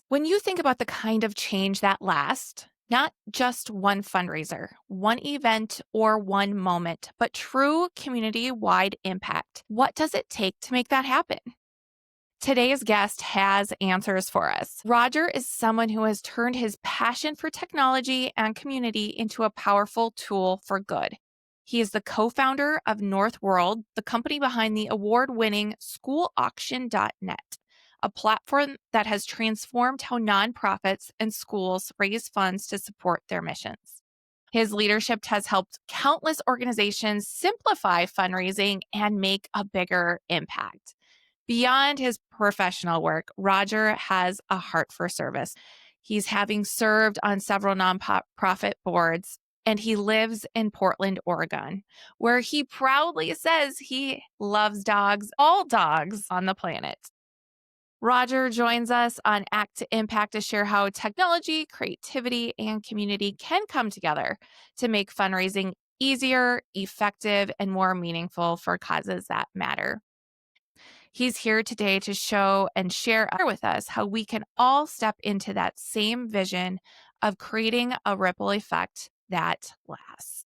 When you think about the kind of change that lasts, not just one fundraiser, one event, or one moment, but true community-wide impact, what does it take to make that happen? Today's guest has answers for us. Roger is someone who has turned his passion for technology and community into a powerful tool for good. He is the co-founder of NorthWorld, the company behind the award-winning schoolauction.net, a platform that has transformed how nonprofits and schools raise funds to support their missions. His leadership has helped countless organizations simplify fundraising and make a bigger impact. Beyond his professional work, Roger has a heart for service. He's having served on several nonprofit boards, and he lives in Portland, Oregon, where he proudly says he loves dogs, all dogs on the planet. Roger joins us on Act to Impact to share how technology, creativity, and community can come together to make fundraising easier, effective, and more meaningful for causes that matter. He's here today to show and share with us how we can all step into that same vision of creating a ripple effect that lasts.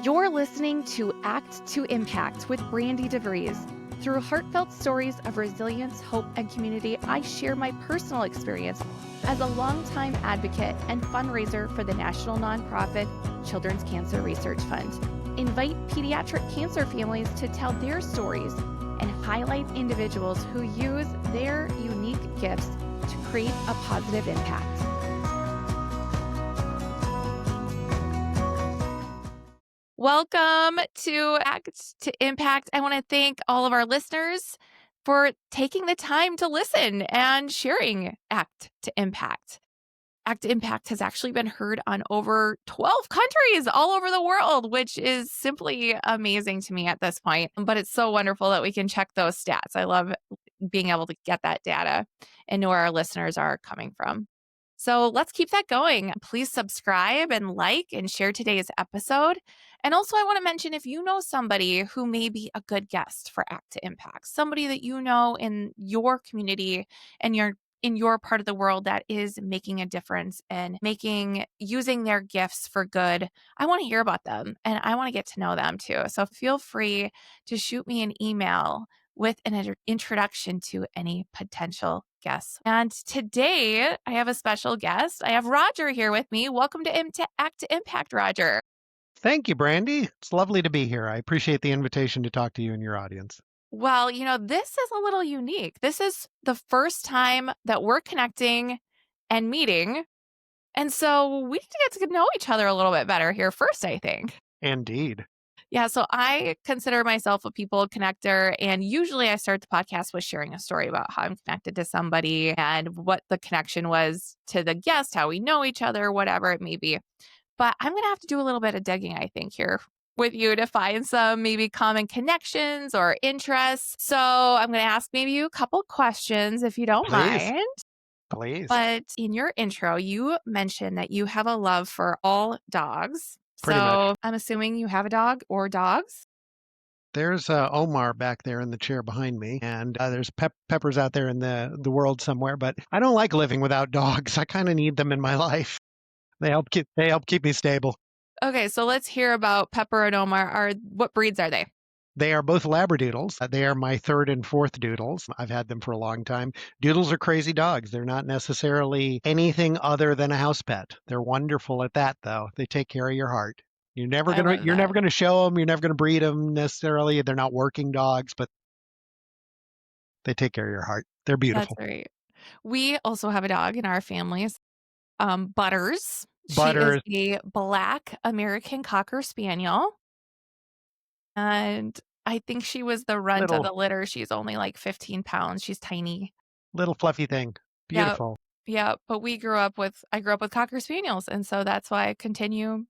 You're listening to Act to Impact with Brandi DeVries. Through heartfelt stories of resilience, hope, and community, I share my personal experience as a longtime advocate and fundraiser for the national nonprofit Children's Cancer Research Fund. Invite pediatric cancer families to tell their stories and highlight individuals who use their unique gifts to create a positive impact. Welcome to Act to Impact. I want to thank all of our listeners for taking the time to listen and sharing Act to Impact. Act to Impact has actually been heard on over 12 countries all over the world, which is simply amazing to me at this point. But it's so wonderful that we can check those stats. I love being able to get that data and know where our listeners are coming from. So let's keep that going. Please subscribe and like and share today's episode. And also, I want to mention if you know somebody who may be a good guest for Act to Impact, somebody that you know in your community and in your part of the world that is making a difference and using their gifts for good, I want to hear about them and I want to get to know them too. So feel free to shoot me an email with an introduction to any potential guests. And today I have a special guest. I have Roger here with me. Welcome to Act to Impact, Roger. Thank you, Brandi. It's lovely to be here. I appreciate the invitation to talk to you and your audience. Well, this is a little unique. This is the first time that we're connecting and meeting. And so we need to get to know each other a little bit better here first, I think. Indeed. Yeah, so I consider myself a people connector, and usually I start the podcast with sharing a story about how I'm connected to somebody and what the connection was to the guest, how we know each other, whatever it may be. But I'm going to have to do a little bit of digging, I think, here with you to find some maybe common connections or interests. So I'm going to ask maybe you a couple questions if you don't mind. Please. But in your intro, you mentioned that you have a love for all dogs. Pretty much. I'm assuming you have a dog or dogs. There's Omar back there in the chair behind me, and there's Peppers out there in the world somewhere. But I don't like living without dogs. I kind of need them in my life. They help keep me stable. Okay, so let's hear about Pepper and Omar. What breeds are they? They are both Labradoodles. They are my third and fourth doodles. I've had them for a long time. Doodles are crazy dogs. They're not necessarily anything other than a house pet. They're wonderful at that, though. They take care of your heart. You're never gonna show them. You're never gonna breed them necessarily. They're not working dogs, but they take care of your heart. They're beautiful. That's right. We also have a dog in our families. Butters. Butters. She is a black American Cocker Spaniel. And I think she was the runt of the litter. She's only like 15 pounds. She's tiny. Little fluffy thing. Beautiful. Yeah, but I grew up with Cocker Spaniels. And so that's why I continue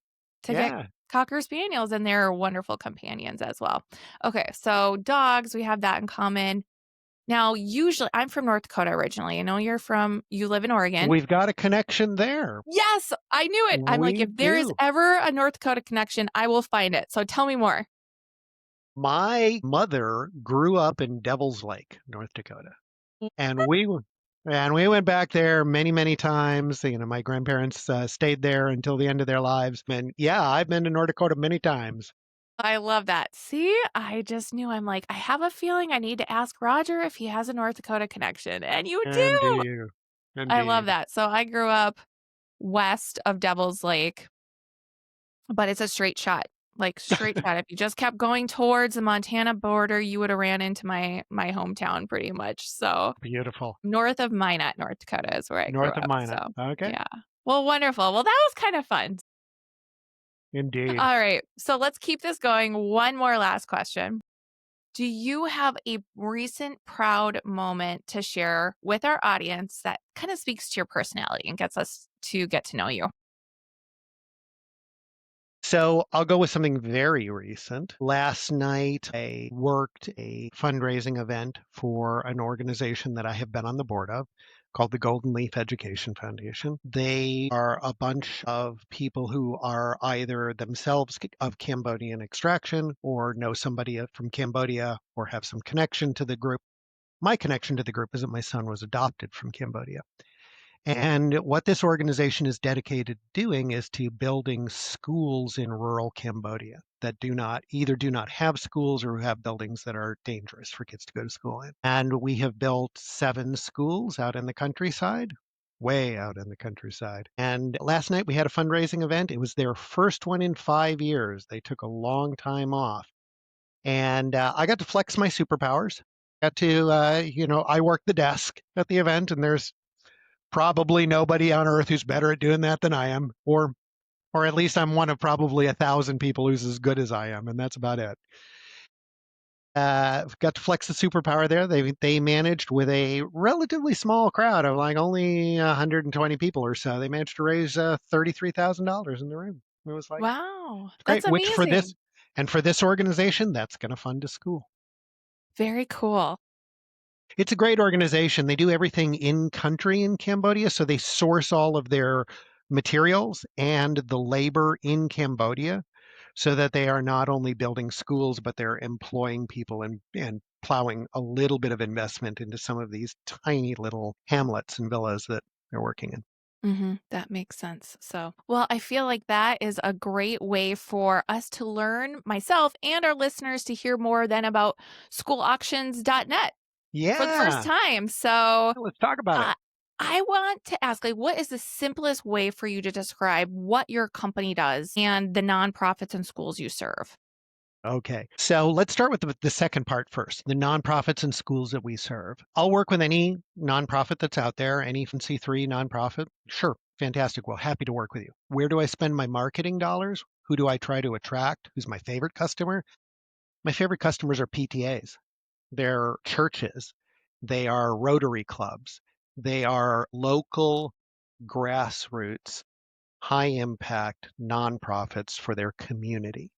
to get Cocker Spaniels. And they're wonderful companions as well. Okay, so dogs, we have that in common. Now, usually, I'm from North Dakota originally. I know you live in Oregon. We've got a connection there. Yes, I knew it. I'm like, if there is ever a North Dakota connection, I will find it. So tell me more. My mother grew up in Devil's Lake, North Dakota, and we went back there many, many times. My grandparents stayed there until the end of their lives. And yeah, I've been to North Dakota many times. I love that. See, I just knew I'm like, I have a feeling I need to ask Roger if he has a North Dakota connection. And you do. Indeed. I love Indeed. that. So I grew up west of Devil's Lake, but it's a straight shot. Like straight shot. If you just kept going towards the Montana border, you would have ran into my hometown pretty much. So Beautiful. north of Minot, North Dakota is where I grew North of up. Minot. So Okay. yeah. Well, wonderful. Well, that was kind of fun. Indeed. All right. So let's keep this going. One more last question. Do you have a recent proud moment to share with our audience that kind of speaks to your personality and gets us to get to know you? So I'll go with something very recent. Last night, I worked a fundraising event for an organization that I have been on the board of called the Golden Leaf Education Foundation. They are a bunch of people who are either themselves of Cambodian extraction or know somebody from Cambodia or have some connection to the group. My connection to the group is that my son was adopted from Cambodia. And what this organization is dedicated to doing is to building schools in rural Cambodia that do not have schools or have buildings that are dangerous for kids to go to school in. And we have built 7 schools out in the countryside, way out in the countryside. And last night we had a fundraising event. It was their first one in 5 years. They took a long time off. And I got to flex my superpowers. Got to, I worked the desk at the event, and there's probably nobody on earth who's better at doing that than I am, or at least I'm one of probably 1,000 people who's as good as I am, and that's about it. Got to flex the superpower there. They managed with a relatively small crowd of like only 120 people or so. They managed to raise $33,000 in the room. It was like Wow, great. that's Which amazing. for this organization, that's going to fund a school. Very cool. It's a great organization. They do everything in country in Cambodia. So they source all of their materials and the labor in Cambodia so that they are not only building schools, but they're employing people and plowing a little bit of investment into some of these tiny little hamlets and villas that they're working in. That makes sense. So, well, I feel like that is a great way for us to learn, myself and our listeners, to hear more than about schoolauctions.net for the first Yeah, time. So, let's talk about it. uh, I want to ask, like, what is the simplest way for you to describe what your company does and the nonprofits and schools you serve? Okay. So let's start with the second part first, the nonprofits and schools that we serve. I'll work with any nonprofit that's out there, any from C3 nonprofit. Sure. Fantastic. Well, happy to work with you. Where do I spend my marketing dollars? Who do I try to attract? Who's my favorite customer? My favorite customers are PTAs. They're churches. They are Rotary clubs. They are local grassroots, high impact nonprofits for their community.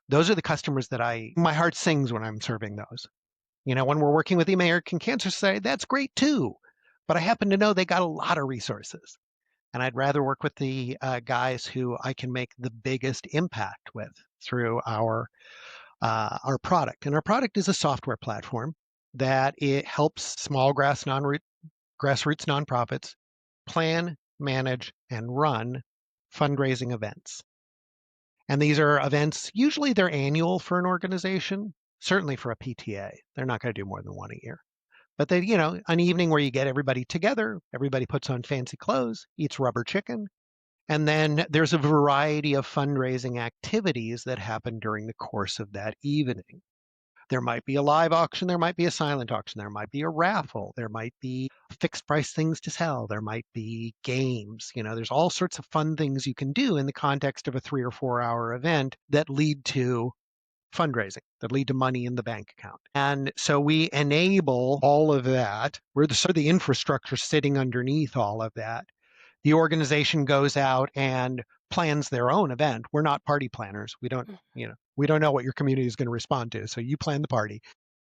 Those are the customers that my heart sings when I'm serving those. When we're working with the American Cancer Society, that's great too. But I happen to know they got a lot of resources. And I'd rather work with the guys who I can make the biggest impact with through our product. And our product is a software platform that it helps small grassroots nonprofits plan, manage, and run fundraising events. And these are events, usually they're annual for an organization, certainly for a PTA. They're not going to do more than one a year. But they, an evening where you get everybody together, everybody puts on fancy clothes, eats rubber chicken, and then there's a variety of fundraising activities that happen during the course of that evening. There might be a live auction, there might be a silent auction, there might be a raffle, there might be fixed price things to sell, there might be games. There's all sorts of fun things you can do in the context of a 3 or 4 hour event that lead to fundraising, that lead to money in the bank account. And so we enable all of that. We're the sort of the infrastructure sitting underneath all of that. The organization goes out and plans their own event. We're not party planners. We don't know what your community is going to respond to. So you plan the party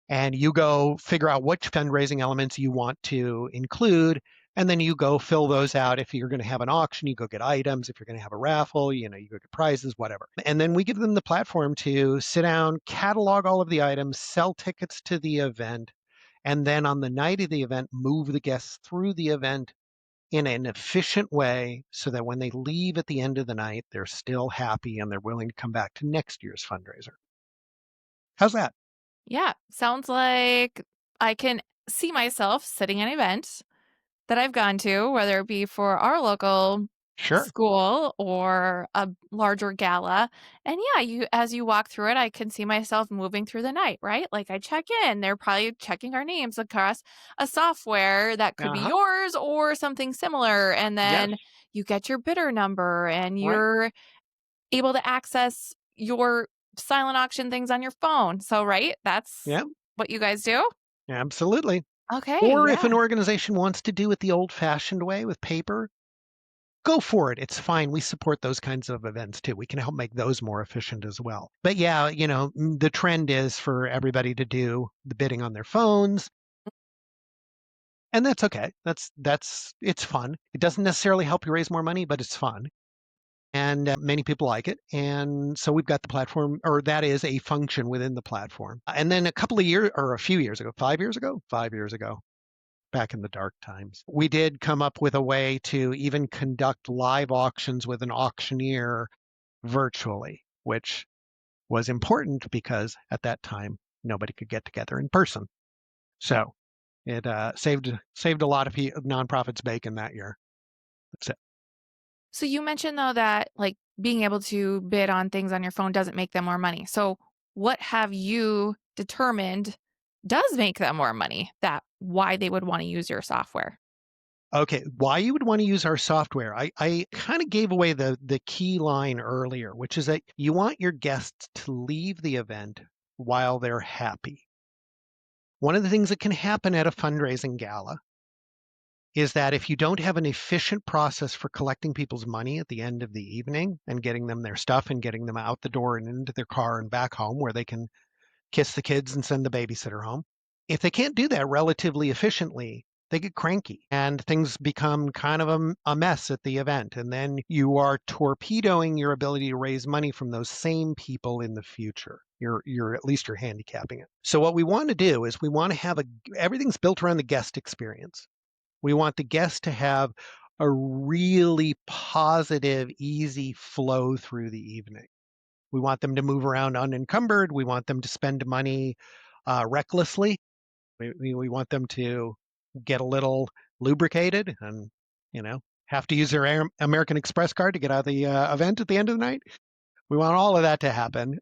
and you go figure out which fundraising elements you want to include. And then you go fill those out. If you're going to have an auction, you go get items. If you're going to have a raffle, you go get prizes, whatever. And then we give them the platform to sit down, catalog all of the items, sell tickets to the event, and then on the night of the event, move the guests through the event in an efficient way so that when they leave at the end of the night, they're still happy and they're willing to come back to next year's fundraiser. How's that? Yeah, sounds like I can see myself sitting an event that I've gone to, whether it be for our local Sure. school or a larger gala. And yeah, you as you walk through it, I can see myself moving through the night, right? Like I check in, they're probably checking our names across a software that could be Uh-huh. yours or something similar. And Yes. then you get your bidder number and Right. you're able to access your silent auction things on your phone. So, right? That's Yeah. what you guys do? Absolutely. Okay, Or if yeah. an organization wants to do it the old-fashioned way with paper, go for it. It's fine. We support those kinds of events too. We can help make those more efficient as well. But yeah, the trend is for everybody to do the bidding on their phones, and that's okay. That's it's fun. It doesn't necessarily help you raise more money, but it's fun. And many people like it. And so we've got the platform, or that is a function within the platform. And then a couple of years, or a few years ago, 5 years ago, 5 years ago, back in the dark times, we did come up with a way to even conduct live auctions with an auctioneer virtually, which was important because at that time nobody could get together in person. So it saved a lot of nonprofits bacon that year. That's it. So you mentioned though that like being able to bid on things on your phone doesn't make them more money. So what have you determined does make them more money? That why they would want to use your software? Okay, why you would want to use our software? I kind of gave away the key line earlier, which is that you want your guests to leave the event while they're happy. One of the things that can happen at a fundraising gala is that if you don't have an efficient process for collecting people's money at the end of the evening and getting them their stuff and getting them out the door and into their car and back home where they can kiss the kids and send the babysitter home. If they can't do that relatively efficiently, they get cranky and things become kind of a mess at the event. And then you are torpedoing your ability to raise money from those same people in the future. You're at least you're handicapping it. So what we want to do is we want to have everything's built around the guest experience. We want the guest to have a really positive, easy flow through the evening. We want them to move around unencumbered. We want them to spend money recklessly. We want them to get a little lubricated and, have to use their American Express card to get out of the event at the end of the night. We want all of that to happen.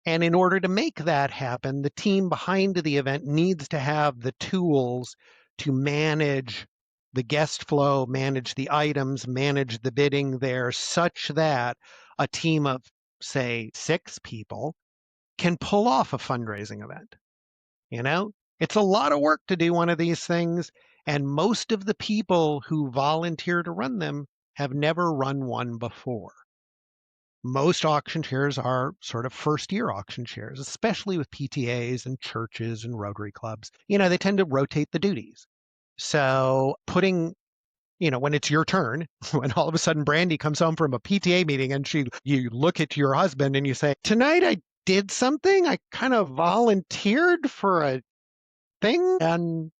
And in order to make that happen, the team behind the event needs to have the tools to manage the guest flow, manage the items, manage the bidding there, such that a team of, say, 6 people can pull off a fundraising event. You know, it's a lot of work to do one of these things. And most of the people who volunteer to run them have never run one before. Most auction chairs are sort of first year auction chairs, especially with PTAs and churches and Rotary clubs. They tend to rotate the duties. So when it's your turn, when all of a sudden Brandi comes home from a PTA meeting and you look at your husband and you say, tonight I did something. I kind of volunteered for a thing and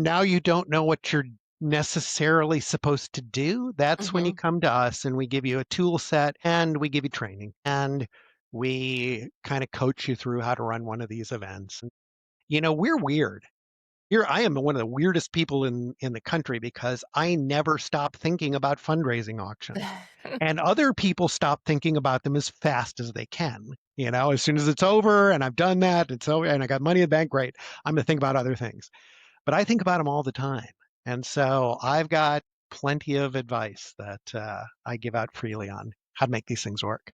now you don't know what you're necessarily supposed to do. That's when you Mhm. come to us and we give you a tool set and we give you training and we kind of coach you through how to run one of these events. We're weird. I am one of the weirdest people in the country because I never stop thinking about fundraising auctions. And other people stop thinking about them as fast as they can. As soon as it's over and I've done that, it's over and I got money in the bank, great. I'm going to think about other things. But I think about them all the time. And so I've got plenty of advice that I give out freely on how to make these things work.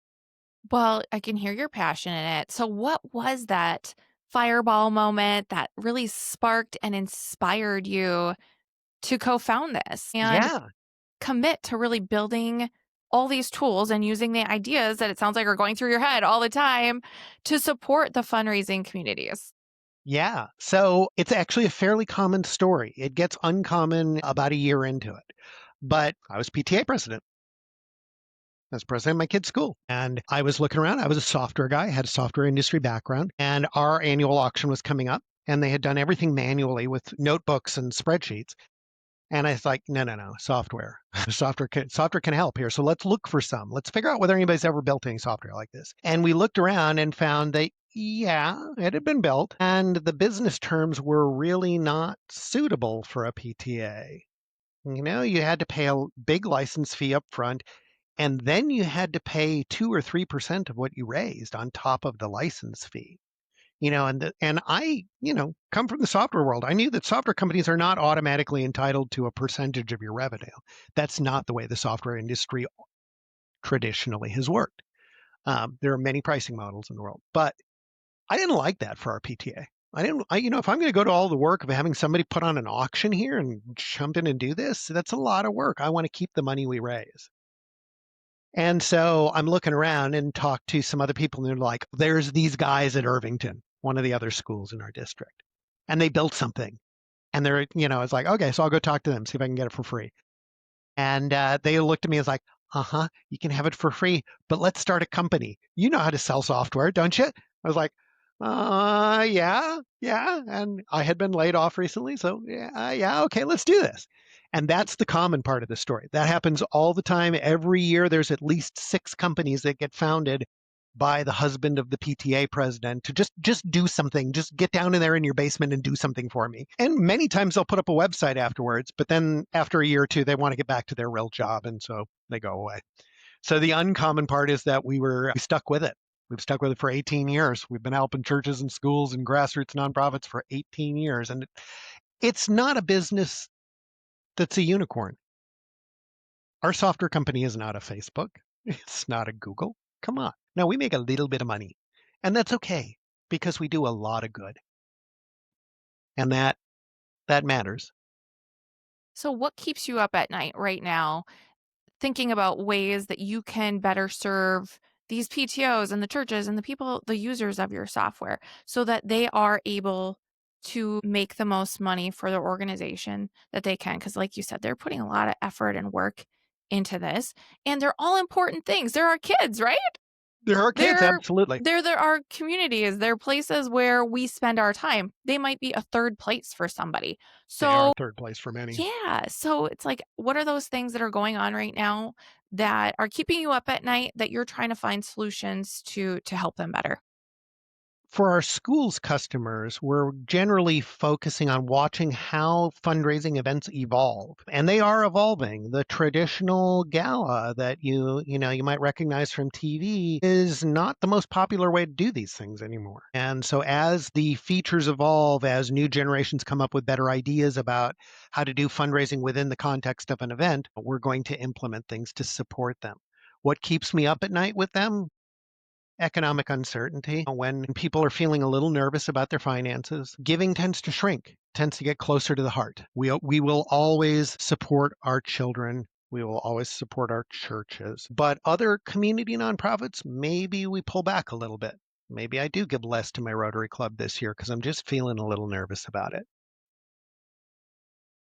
Well, I can hear your passion in it. So what was that fireball moment that really sparked and inspired you to co-found this and Yeah. commit to really building all these tools and using the ideas that it sounds like are going through your head all the time to support the fundraising communities? Yeah. So it's actually a fairly common story. It gets uncommon about a year into it. But I was PTA president. I was president of my kid's school. And I was looking around. I was a software guy, had a software industry background, and our annual auction was coming up. And they had done everything manually with notebooks and spreadsheets. And I was like, no, no, no, software. Software can help here. So let's look for some. Let's figure out whether anybody's ever built any software like this. And we looked around and found that, yeah, it had been built. And the business terms were really not suitable for a PTA. You had to pay a big license fee up front, and then you had to pay 2 or 3% of what you raised on top of the license fee. And I, come from the software world. I knew that software companies are not automatically entitled to a percentage of your revenue. That's not the way the software industry traditionally has worked. There are many pricing models in the world, but I didn't like that for our PTA. I didn't, if I'm going to go to all the work of having somebody put on an auction here and jump in and do this, that's a lot of work. I want to keep the money we raise. And so I'm looking around and talk to some other people, and they're like, there's these guys at Irvington, one of the other schools in our district, and they built something. And it's like, okay, so I'll go talk to them, see if I can get it for free. And they looked at me as like, uh-huh, you can have it for free, but let's start a company. You know how to sell software, don't you? I was like, yeah, yeah. And I had been laid off recently, so yeah, okay, let's do this. And that's the common part of the story. That happens all the time. Every year, there's at least 6 companies that get founded by the husband of the PTA president to just do something, just get down in there in your basement and do something for me. And many times they'll put up a website afterwards, but then after a year or two, they want to get back to their real job, and so they go away. So the uncommon part is that we stuck with it. We've stuck with it for 18 years. We've been helping churches and schools and grassroots nonprofits for 18 years. And it's not a business that's a unicorn. Our software company is not a Facebook. It's not a Google. Come on. No, we make a little bit of money. And that's okay because we do a lot of good. And that matters. So, what keeps you up at night right now, thinking about ways that you can better serve these PTOs and the churches and the people, the users of your software, so that they are able to make the most money for their organization that they can? Because, like you said, they're putting a lot of effort and work into this, and they're all important things. They're our kids, right? There are kids, They're absolutely. they're our communities. They're places where we spend our time. They might be a third place for somebody. They are So third place for many. yeah. So it's like, what are those things that are going on right now that are keeping you up at night that you're trying to find solutions to help them better? For our schools customers, we're generally focusing on watching how fundraising events evolve. And they are evolving. The traditional gala that you might recognize from TV is not the most popular way to do these things anymore. And so as the features evolve, as new generations come up with better ideas about how to do fundraising within the context of an event, we're going to implement things to support them. What keeps me up at night with them? Economic uncertainty. When people are feeling a little nervous about their finances, giving tends to shrink, tends to get closer to the heart. We will always support our children. We will always support our churches. But other community nonprofits, maybe we pull back a little bit. Maybe I do give less to my Rotary Club this year because I'm just feeling a little nervous about it.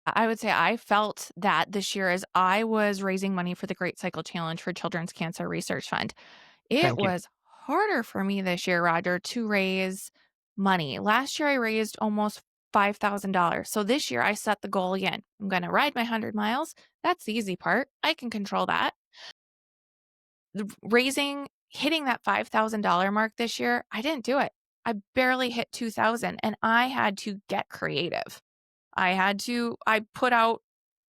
I would say I felt that this year as I was raising money for the Great Cycle Challenge for Children's Cancer Research Fund. It Thank you. was harder for me this year, Roger, to raise money. Last year, I raised almost $5,000. So this year, I set the goal again. I'm going to ride my 100 miles. That's the easy part. I can control that. Hitting that $5,000 mark this year, I didn't do it. I barely hit 2,000 and I had to get creative. I put out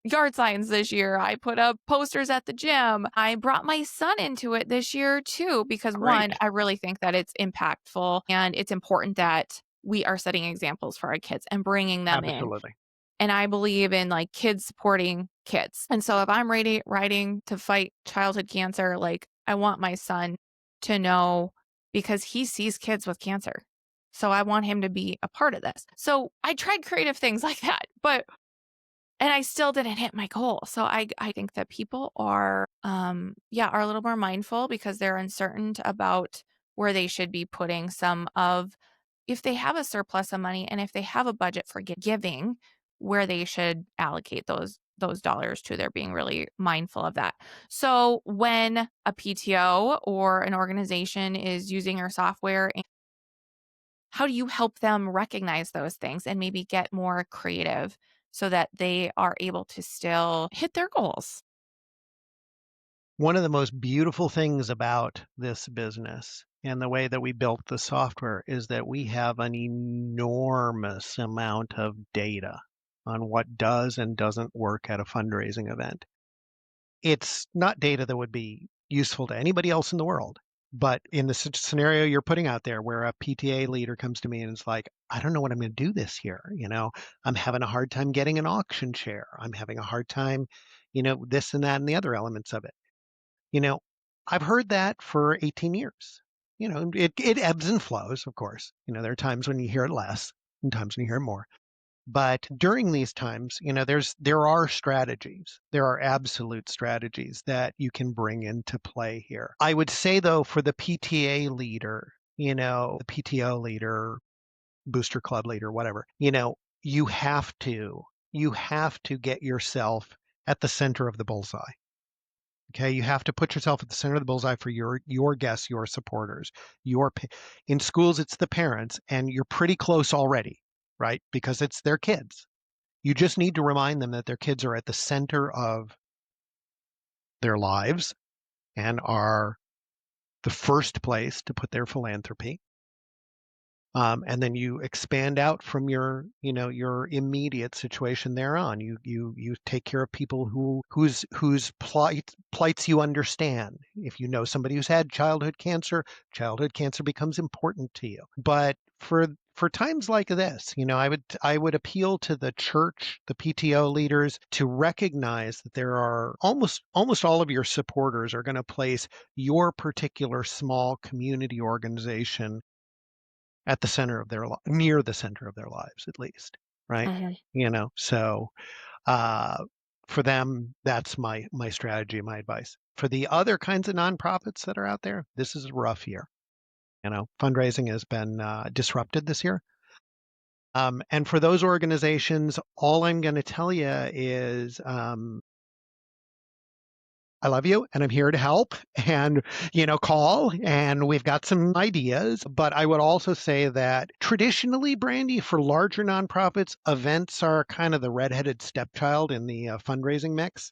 yard signs this year. I put up posters at the gym. I brought my son into it this year too, because one, Great. I really think that it's impactful and it's important that we are setting examples for our kids and bringing them in. Absolutely. And I believe in like kids supporting kids. And so if I'm writing to fight childhood cancer, like I want my son to know because he sees kids with cancer. So I want him to be a part of this. So I tried creative things like that, and I still didn't hit my goal. So I think that people are a little more mindful because they're uncertain about where they should be putting some of if they have a surplus of money and if they have a budget for giving, where they should allocate those dollars to. They're being really mindful of that. So when a PTO or an organization is using your software, how do you help them recognize those things and maybe get more creative so that they are able to still hit their goals? One of the most beautiful things about this business and the way that we built the software is that we have an enormous amount of data on what does and doesn't work at a fundraising event. It's not data that would be useful to anybody else in the world. But in the scenario you're putting out there where a PTA leader comes to me and is like, I don't know what I'm going to do this year. I'm having a hard time getting an auction chair. I'm having a hard time, this and that and the other elements of it. You know, I've heard that for 18 years. It ebbs and flows, of course. There are times when you hear it less and times when you hear it more. But during these times, there are strategies. There are absolute strategies that you can bring into play here. I would say though, for the PTA leader, the PTO leader, booster club leader, whatever, you have to get yourself at the center of the bullseye. Okay, you have to put yourself at the center of the bullseye for your guests, your supporters. In schools, it's the parents, and you're pretty close already, right? Because it's their kids. You just need to remind them that their kids are at the center of their lives and are the first place to put their philanthropy. And then you expand out from your immediate situation thereon. You take care of people whose plights you understand. If you know somebody who's had childhood cancer becomes important to you. But for times like this, I would appeal to the church, the PTO leaders, to recognize that there are almost all of your supporters are going to place your particular small community organization at the center of near the center of their lives, at least, right? Mhm. So uh, for them, that's my strategy, my advice. For the other kinds of nonprofits that are out there, this is a rough year. Fundraising has been disrupted this year. And for those organizations, all I'm going to tell you is I love you and I'm here to help and, call and we've got some ideas. But I would also say that traditionally, Brandy, for larger nonprofits, events are kind of the redheaded stepchild in the fundraising mix.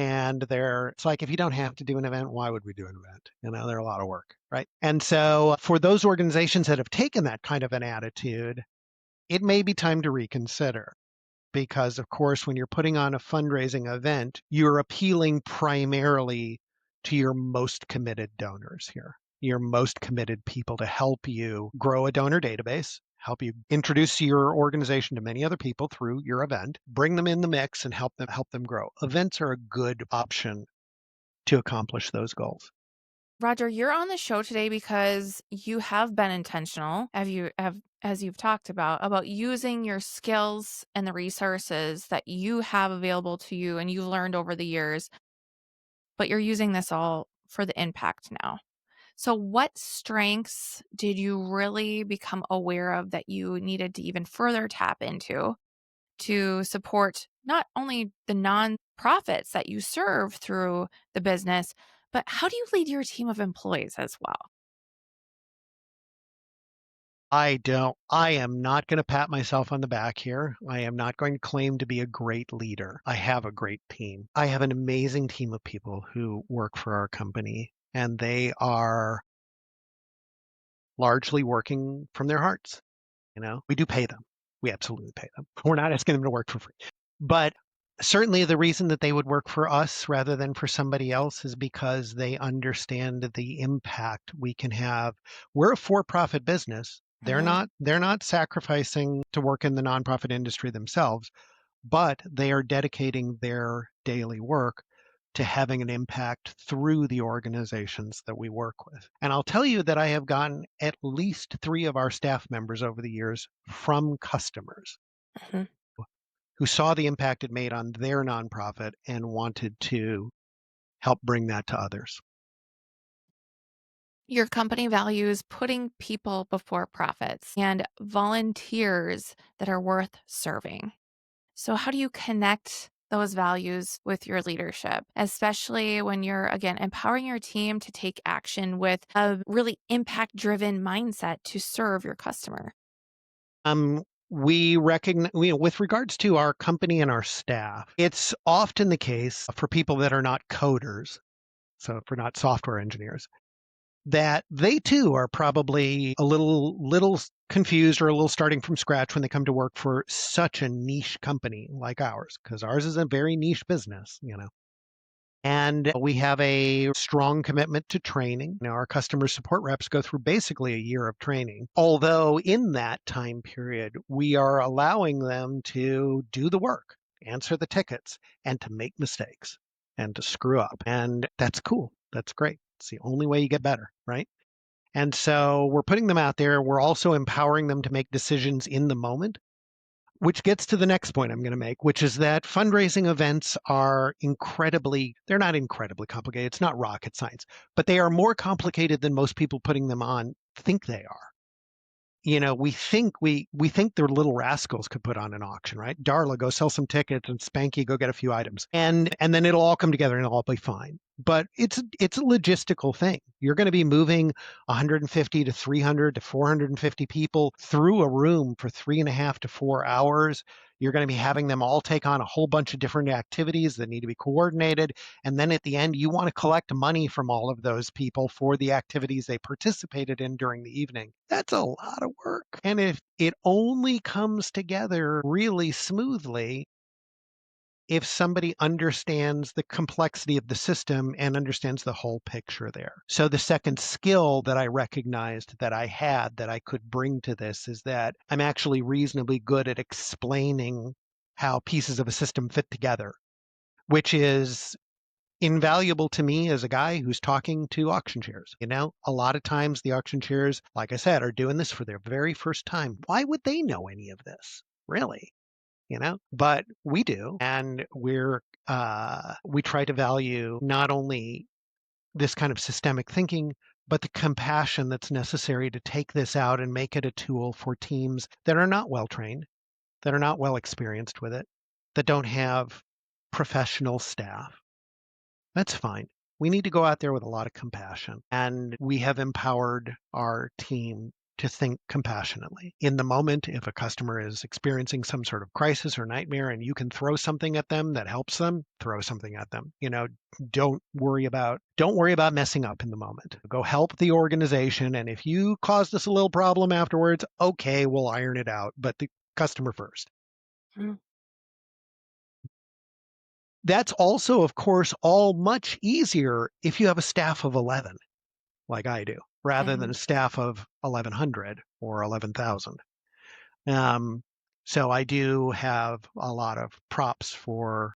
And it's like, if you don't have to do an event, why would we do an event? They're a lot of work, right? And so for those organizations that have taken that kind of an attitude, it may be time to reconsider because, of course, when you're putting on a fundraising event, you're appealing primarily to your most committed donors here, your most committed people to help you grow a donor database, help you introduce your organization to many other people through your event, bring them in the mix and help them grow. Events are a good option to accomplish those goals. Roger, you're on the show today because you have been intentional, as you've talked about using your skills and the resources that you have available to you and you've learned over the years, but you're using this all for the impact now. So what strengths did you really become aware of that you needed to even further tap into to support not only the nonprofits that you serve through the business, but how do you lead your team of employees as well? I am not going to pat myself on the back here. I am not going to claim to be a great leader. I have a great team. I have an amazing team of people who work for our company, and they are largely working from their hearts. We do pay them. We absolutely pay them. We're not asking them to work for free. But certainly the reason that they would work for us rather than for somebody else is because they understand the impact we can have. We're a for-profit business. Mhm. They're not sacrificing to work in the nonprofit industry themselves, but they are dedicating their daily work to having an impact through the organizations that we work with. And I'll tell you that I have gotten at least 3 of our staff members over the years from customers Mhm. who saw the impact it made on their nonprofit and wanted to help bring that to others. Your company values putting people before profits and volunteers that are worth serving. So, how do you connect those values with your leadership, especially when you're, again, empowering your team to take action with a really impact driven mindset to serve your customer? We recognize, with regards to our company and our staff, it's often the case for people that are not coders, so for not software engineers, that they too are probably a little confused or a little starting from scratch when they come to work for such a niche company like ours, because ours is a very niche business. And we have a strong commitment to training. Our customer support reps go through basically a year of training. Although in that time period, we are allowing them to do the work, answer the tickets, and to make mistakes and to screw up. And that's cool. That's great. It's the only way you get better, right? And so we're putting them out there. We're also empowering them to make decisions in the moment, which gets to the next point I'm going to make, which is that fundraising events are they're not incredibly complicated. It's not rocket science, but they are more complicated than most people putting them on think they are. We think they're little rascals could put on an auction, right? Darla, go sell some tickets, and Spanky, go get a few items, and then it'll all come together and it'll all be fine. But it's a logistical thing. You're going to be moving 150 to 300 to 450 people through a room for 3.5 to 4 hours. You're going to be having them all take on a whole bunch of different activities that need to be coordinated. And then at the end, you want to collect money from all of those people for the activities they participated in during the evening. That's a lot of work. And if it only comes together really smoothly, if somebody understands the complexity of the system and understands the whole picture there. So the second skill that I recognized that I had that I could bring to this is that I'm actually reasonably good at explaining how pieces of a system fit together, which is invaluable to me as a guy who's talking to auction chairs. A lot of times the auction chairs, like I said, are doing this for their very first time. Why would they know any of this? Really? But we do. And we try to value not only this kind of systemic thinking, but the compassion that's necessary to take this out and make it a tool for teams that are not well trained, that are not well experienced with it, that don't have professional staff. That's fine. We need to go out there with a lot of compassion. And we have empowered our team to think compassionately. In the moment, if a customer is experiencing some sort of crisis or nightmare and you can throw something at them that helps them, throw something at them. Don't worry about messing up in the moment. Go help the organization. And if you caused us a little problem afterwards, okay, we'll iron it out. But the customer first. Mm. That's also, of course, all much easier if you have a staff of 11, like I do, rather than a staff of 1,100 or 11,000. So I do have a lot of props for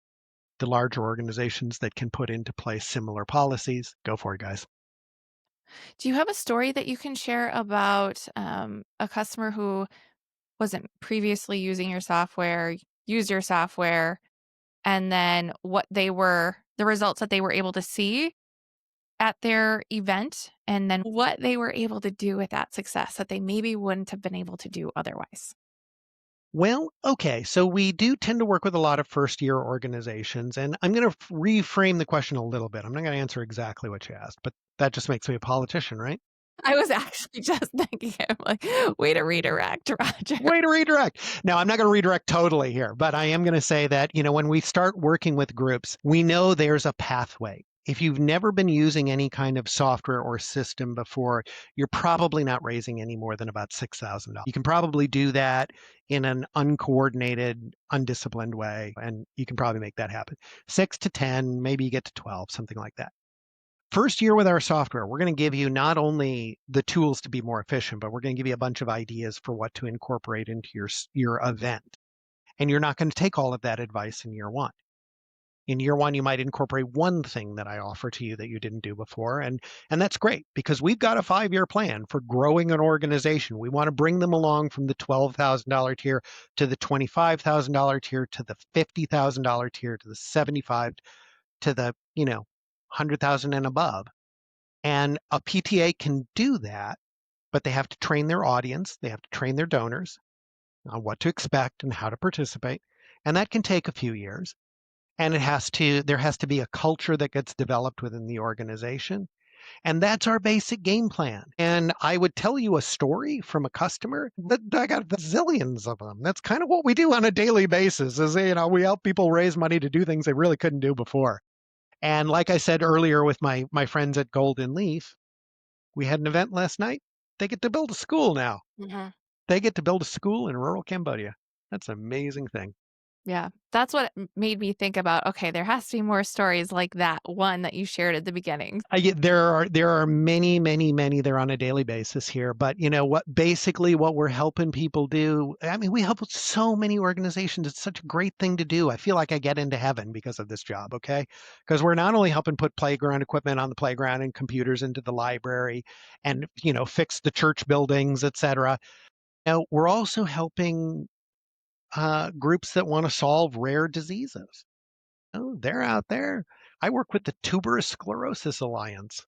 the larger organizations that can put into place similar policies. Go for it, guys. Do you have a story that you can share about a customer who wasn't previously using your software, used your software, and then the results that they were able to see at their event, and then what they were able to do with that success that they maybe wouldn't have been able to do otherwise? Well, okay. So we do tend to work with a lot of first year organizations, and I'm going to reframe the question a little bit. I'm not going to answer exactly what you asked, but that just makes me a politician, right? I was actually just thinking, I'm like, way to redirect, Roger. Way to redirect. Now, I'm not going to redirect totally here, but I am going to say that, when we start working with groups, we know there's a pathway. If you've never been using any kind of software or system before, you're probably not raising any more than about $6,000. You can probably do that in an uncoordinated, undisciplined way, and you can probably make that happen. 6 to 10, maybe you get to 12, something like that. First year with our software, we're going to give you not only the tools to be more efficient, but we're going to give you a bunch of ideas for what to incorporate into your event. And you're not going to take all of that advice in year one. In year one, you might incorporate one thing that I offer to you that you didn't do before. And that's great because we've got a 5-year plan for growing an organization. We want to bring them along from the $12,000 tier to the $25,000 tier to the $50,000 tier to the 75 to the, 100,000 and above. And a PTA can do that, but they have to train their audience, they have to train their donors on what to expect and how to participate. And that can take a few years. And there has to be a culture that gets developed within the organization. And that's our basic game plan. And I would tell you a story from a customer, but I got zillions of them. That's kind of what we do on a daily basis is, we help people raise money to do things they really couldn't do before. And like I said earlier with my friends at Golden Leaf, we had an event last night. They get to build a school now. Mhm. They get to build a school in rural Cambodia. That's an amazing thing. Yeah, that's what made me think about, okay, there has to be more stories like that one that you shared at the beginning. There are many, many, many there on a daily basis here. But you know what? Basically, what we're helping people do. I mean, we help with so many organizations. It's such a great thing to do. I feel like I get into heaven because of this job. Okay, because we're not only helping put playground equipment on the playground and computers into the library, and fix the church buildings, etc. Now we're also helping groups that want to solve rare diseases. Oh, they're out there. I work with the Tuberous Sclerosis Alliance.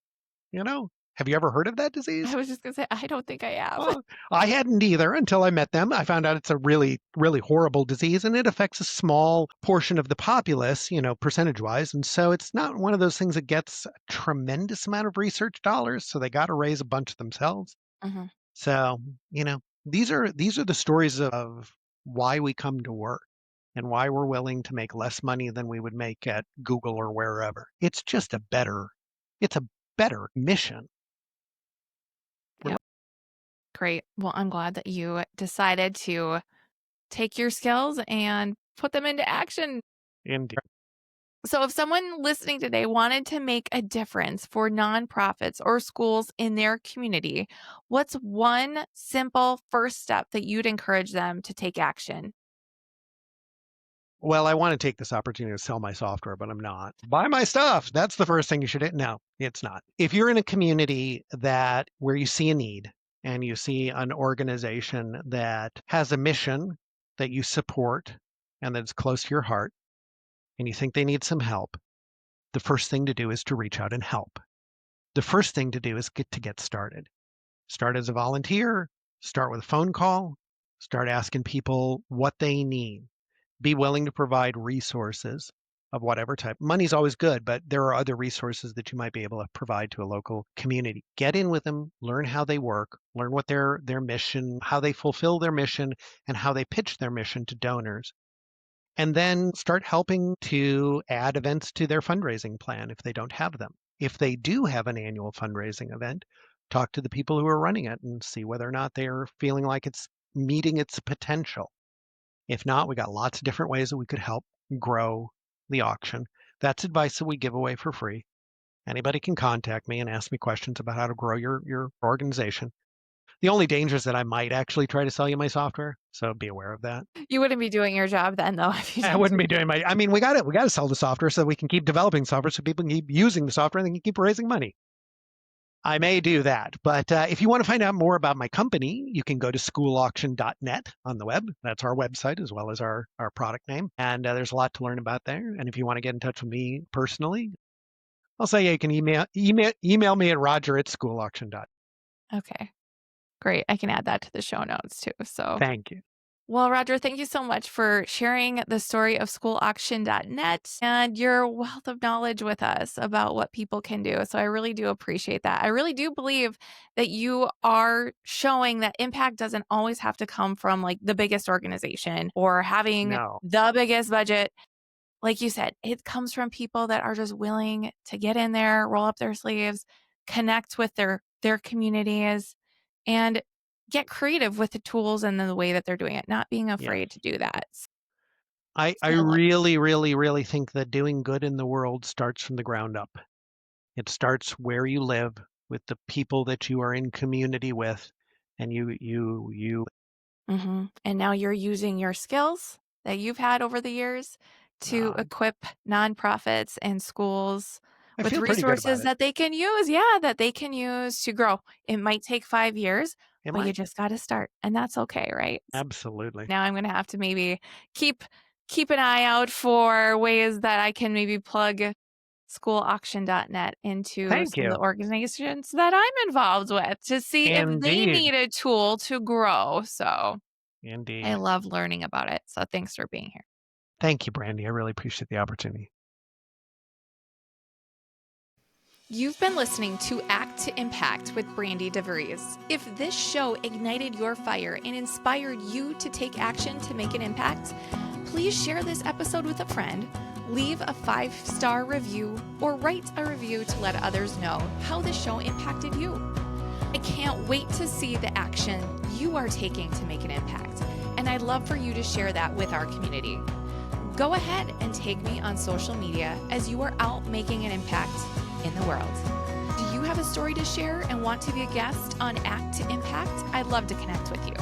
Have you ever heard of that I disease? was just gonna say, I don't think I have. Well, I hadn't either until I met them. I found out it's a really, really horrible disease and it affects a small portion of the populace, percentage wise. And so it's not one of those things that gets a tremendous amount of research dollars. So they got to raise a bunch themselves. Mhm. So, these are the stories of why we come to work and why we're willing to make less money than we would make at Google or wherever. It's a better mission. Yep, great. Well, I'm glad that you decided to take your skills and put them into action. Indeed. So, if someone listening today wanted to make a difference for nonprofits or schools in their community, what's one simple first step that you'd encourage them to take action? Well, I want to take this opportunity to sell my software, but I'm not. Buy my stuff. That's the first thing you should do. No, it's not. If you're in a community that where you see a need and you see an organization that has a mission that you support and that's close to your heart and you think they need some help, the first thing to do is to reach out and help. The first thing to do is get started. Start as a volunteer, start with a phone call, start asking people what they need. Be willing to provide resources of whatever type. Money's always good, but there are other resources that you might be able to provide to a local community. Get in with them, learn how they work, learn what their mission, how they fulfill their mission, and how they pitch their mission to donors. And then start helping to add events to their fundraising plan if they don't have them. If they do have an annual fundraising event, talk to the people who are running it and see whether or not they're feeling like it's meeting its potential. If not, we got lots of different ways that we could help grow the auction. That's advice that we give away for free. Anybody can contact me and ask me questions about how to grow your organization. The only danger is that I might actually try to sell you my software, so be aware of that. You wouldn't be doing your job then, though, if you I didn't wouldn't do. be doing my. I mean, we got to sell the software so we can keep developing software so people can keep using the software and they can keep raising money. I may do that. But if you want to find out more about my company, you can go to schoolauction.net on the web. That's our website as well as our product name. And there's a lot to learn about there. And if you want to get in touch with me personally, I'll say you can email me at roger@schoolauction.net. Okay, great. I can add that to the show notes too. So, Thank you. well, Roger, thank you so much for sharing the story of schoolauction.net and your wealth of knowledge with us about what people can do. So, I really do appreciate that. I really do believe that you are showing that impact doesn't always have to come from like the biggest organization or having No. the biggest budget. Like you said, it comes from people that are just willing to get in there, roll up their sleeves, connect with their communities, and get creative with the tools and the way that they're doing it, not being afraid Yes. to do that. I So, really, really, really think that doing good in the world starts from the ground up. It starts where you live with the people that you are in community with, and you. and now you're using your skills that you've had over the years to Uh, equip nonprofits and schools I with feel pretty good about resources it. that they can use. Yeah, that they can use to grow. It might take 5 years, Am but you I? just got to start, and that's okay, right? Absolutely. Now I'm gonna have to maybe keep keep an eye out for ways that I can maybe plug schoolauction.net into Thank some of you. the organizations that I'm involved with to see if they Indeed. need a tool to grow. So I Indeed. love learning about it. So thanks for being here. Thank you, Brandy. I really appreciate the opportunity. You've been listening to Act to Impact with Brandi DeVries. If this show ignited your fire and inspired you to take action to make an impact, please share this episode with a friend, leave a 5-star review, or write a review to let others know how the show impacted you. I can't wait to see the action you are taking to make an impact, and I'd love for you to share that with our community. Go ahead and tag me on social media as you are out making an impact in the world. Do you have a story to share and want to be a guest on Act to Impact? I'd love to connect with you.